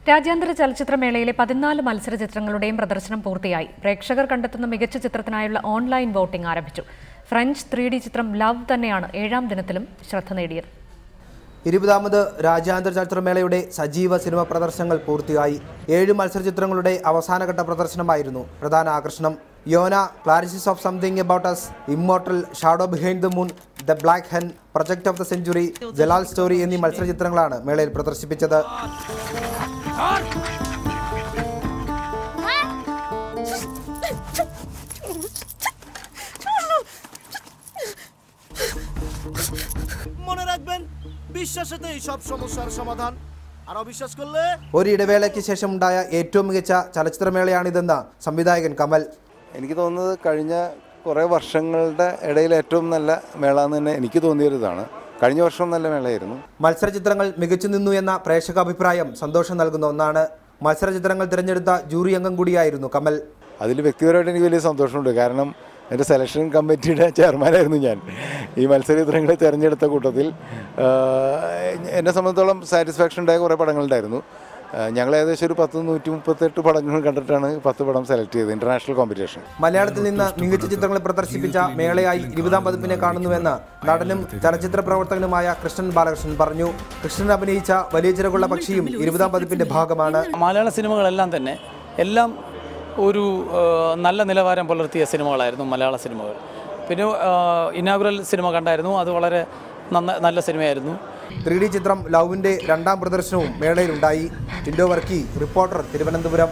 രാജ്യാന്തര ചലച്ചിത്രമേളയിലെ 14 മത്സര ചിത്രങ്ങളുടെയും പ്രദർശനം പൂർത്തിയായി. പ്രേക്ഷകർ കണ്ടെത്തുന്ന മികച്ച ചിത്രത്തിനായുള്ള ഓൺലൈൻ വോട്ടിംഗ് ആരംഭിച്ചു. ഫ്രഞ്ച് 3D ചിത്രം ലവ് തന്നെയാണ് 7ാം ദിനത്തിലും ശ്രദ്ധ നേടിയത്. 20ാമത് രാജ്യാന്തര ചലച്ചിത്രമേളയുടെ സജീവ സിനിമ പ്രദർശനങ്ങൾ പൂർത്തിയായി. 7 മത്സര ചിത്രങ്ങളുടെ അവസാനഘട്ട പ്രദർശനമായിരുന്നു പ്രധാന ആകർഷണം. Yona, Clarisse of something about us, immortal, shadow behind the moon, the black hen, project of the century, Jalal story എന്നീ മത്സര ചിത്രങ്ങളാണ് മേളയിൽ പ്രദർശിപ്പിച്ചത്. মনে রাখবেন, বিশ্বাসেতেই সব সমস্যার সমাধান, আর অবিশ্বাস করলে ഒരു ഇടവേളയ്ക്ക് ശേഷമുണ്ടായ ഏറ്റവും മികച്ച ചലച്ചിത്രമേളയാണിതെന്ന് സംവിധായകൻ കമൽ. എനിക്ക് തോന്നുന്നത് കഴിഞ്ഞ കുറേ വർഷങ്ങളുടെ ഇടയിൽ ഏറ്റവും നല്ല മേള എന്ന് തന്നെ എനിക്ക് തോന്നിയൊരിതാണ്. കഴിഞ്ഞ വർഷം നല്ല മേളയായിരുന്നു. മത്സരചിത്രങ്ങൾ മികച്ചു നിന്നു എന്ന പ്രേക്ഷക അഭിപ്രായം സന്തോഷം നൽകുന്ന ഒന്നാണ്. മത്സരചിത്രങ്ങൾ തിരഞ്ഞെടുത്ത ജൂറി അംഗം കൂടിയായിരുന്നു കമൽ. അതിൽ വ്യക്തിപരമായിട്ട് എനിക്ക് വലിയ സന്തോഷമുണ്ട്. കാരണം എൻ്റെ സെലക്ഷൻ കമ്മിറ്റിയുടെ ചെയർമാനായിരുന്നു ഞാൻ. ഈ മത്സരചിത്രങ്ങളെ തിരഞ്ഞെടുത്ത കൂട്ടത്തിൽ എന്നെ സംബന്ധിച്ചോളം സാറ്റിസ്ഫാക്ഷൻ ഉണ്ടായ കുറേ പടങ്ങളുണ്ടായിരുന്നു. ഞങ്ങൾ ഏകദേശം ഒരു 138 പടങ്ങൾ കണ്ടിട്ടാണ് 10 പടം സെലക്ട് ചെയ്തത്. International competition. മലയാളത്തിൽ നിന്ന് മികച്ച ചിത്രങ്ങൾ പ്രദർശിപ്പിച്ച മേളയായി 20ാം പതിപ്പിനെ കാണുന്നുവെന്ന് നടനും ചലച്ചിത്ര പ്രവർത്തകനുമായ കൃഷ്ണൻ ബാലകൃഷ്ണൻ പറഞ്ഞു. കൃഷ്ണൻ അഭിനയിച്ച വലിയ ചിറകുള്ള പക്ഷിയും 20ാം പതിപ്പിന്റെ ഭാഗമാണ്. മലയാള സിനിമകളെല്ലാം തന്നെ എല്ലാം ഒരു നല്ല നിലവാരം പുലർത്തിയ സിനിമകളായിരുന്നു മലയാള സിനിമകൾ. പിന്നെ ഇനാഗുറൽ സിനിമ കണ്ടായിരുന്നു, അത് വളരെ നല്ല സിനിമയായിരുന്നു. 3D ചിത്രം ലവിന്റെ 2ാം പ്രദർശനവും മേളയിലുണ്ടായി. ടിൻഡോ വർക്കി, റിപ്പോർട്ടർ, തിരുവനന്തപുരം.